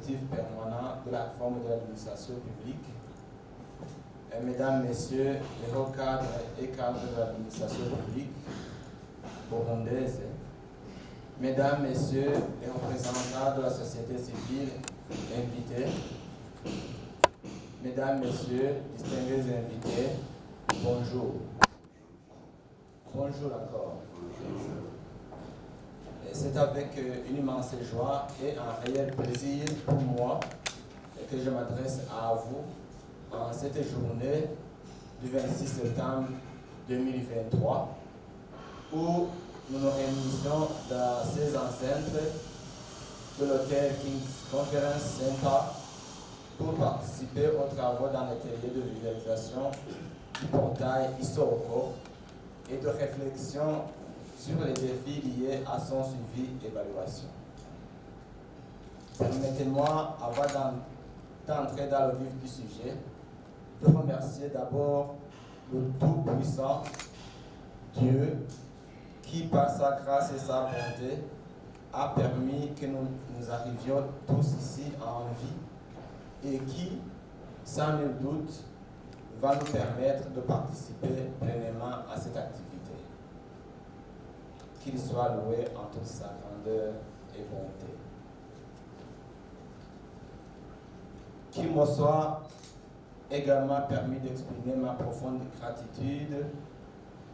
exécutif permanent de la réforme de l'administration publique, Mesdames, Messieurs, les hauts cadres et cadres de l'administration publique burundaise, Mesdames, Messieurs, les représentants de la société civile invités, Mesdames, Messieurs, distingués invités, bonjour. Bonjour encore. C'est avec une immense joie et un réel plaisir pour moi que je m'adresse à vous en cette journée du 26 septembre 2023 où nous nous réunissons dans ces enceintes de l'hôtel King's Conference Center pour participer aux travaux dans l'atelier de vulgarisation du portail Isoko et de réflexion sur les défis liés à son suivi et évaluation. Permettez-moi, avant d'entrer dans le vif du sujet, de remercier d'abord le Tout-Puissant, Dieu, qui par sa grâce et sa bonté a permis que nous arrivions tous ici en vie et qui, sans nul doute, va nous permettre de participer pleinement à cette activité. Qu'il soit loué en toute sa grandeur et bonté. Qu'il me soit également permis d'exprimer ma profonde gratitude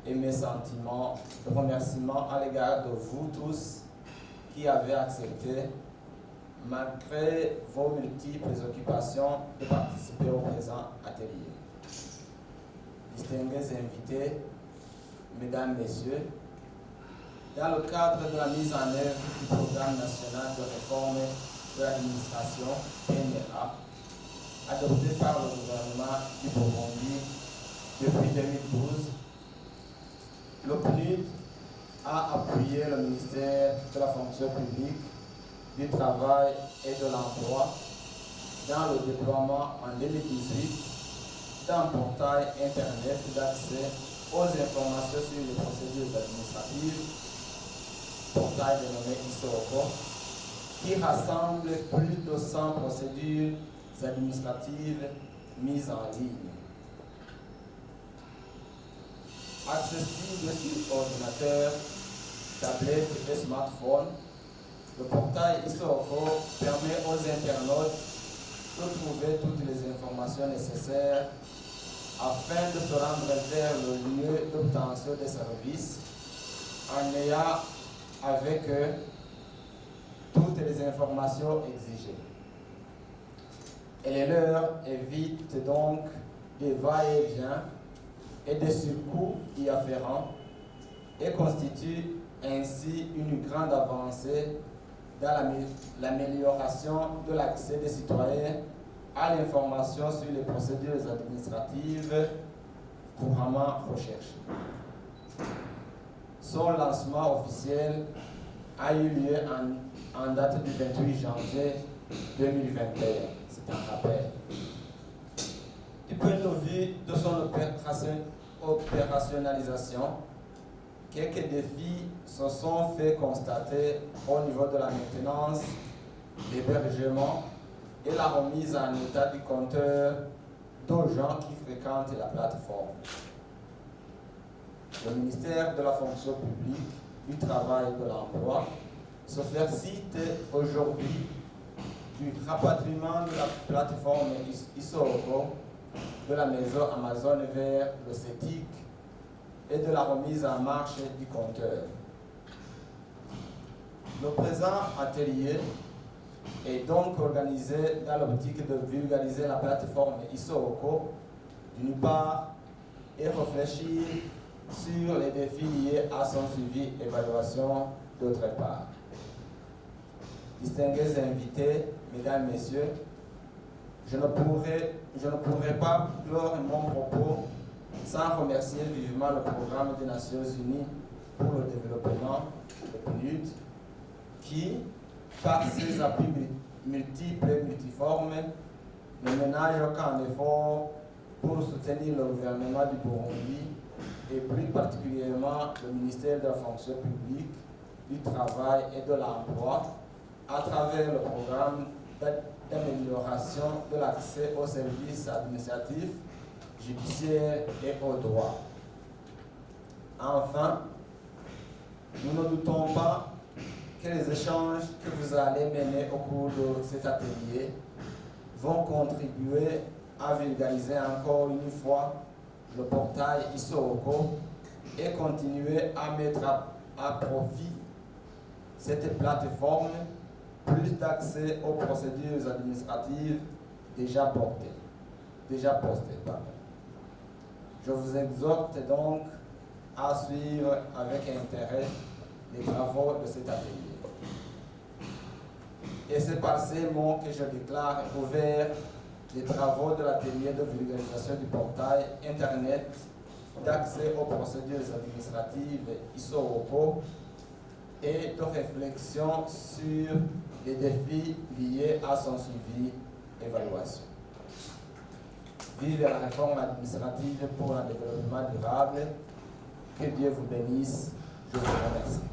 et mes sentiments de remerciement à l'égard de vous tous qui avez accepté, malgré vos multiples occupations, de participer au présent atelier. Distingués invités, Mesdames, Messieurs, dans le cadre de la mise en œuvre du Programme national de réforme de l'administration, PNRA, adopté par le gouvernement du Burundi depuis 2012, le PNUD a appuyé le ministère de la fonction publique, du travail et de l'emploi dans le déploiement en 2018 d'un portail Internet d'accès aux informations sur les procédures administratives, portail dénommé Isoko, qui rassemble plus de 100 procédures administratives mises en ligne. Accessible sur ordinateur, tablette et smartphone, le portail Isoko permet aux internautes de trouver toutes les informations nécessaires afin de se rendre vers le lieu d'obtention des services en ayant avec eux toutes les informations exigées. Et les leurs évitent donc des va-et-vient et des surcoûts y afférents et constituent ainsi une grande avancée dans l'amélioration de l'accès des citoyens à l'information sur les procédures administratives couramment recherchées. Son lancement officiel a eu lieu en date du 28 janvier 2021. C'est un rappel. Du point de vue de son opérationnalisation, quelques défis se sont fait constater au niveau de la maintenance, l'hébergement et la remise en état du compteur aux gens qui fréquentent la plateforme. Le ministère de la fonction publique, du travail et de l'emploi se félicite aujourd'hui du rapatriement de la plateforme Isoko de la maison Amazon vers le CETIC et de la remise en marche du compteur. Le présent atelier est donc organisé dans l'optique de vulgariser la plateforme Isoko d'une part et réfléchir sur les défis liés à son suivi et évaluation d'autre part. Distingués invités, Mesdames, Messieurs, je ne pourrais pas clore mon propos sans remercier vivement le Programme des Nations Unies pour le développement, le PNUD, qui, par ses appuis multiples et multiformes, ne ménage aucun effort pour soutenir le gouvernement du Burundi et plus particulièrement le ministère de la fonction publique, du travail et de l'emploi à travers le programme d'amélioration de l'accès aux services administratifs, judiciaires et au droit. Enfin, nous ne doutons pas que les échanges que vous allez mener au cours de cet atelier vont contribuer à vulgariser encore une fois le portail Isoroco et continuer à mettre à profit cette plateforme plus d'accès aux procédures administratives déjà postées. Je vous exhorte donc à suivre avec intérêt les travaux de cet atelier. Et c'est par ces mots que je déclare ouvert les travaux de l'atelier de vulgarisation du portail Internet d'accès aux procédures administratives Isoroco et de réflexion sur les défis liés à son suivi et évaluation. Vive la réforme administrative pour un développement durable. Que Dieu vous bénisse. Je vous remercie.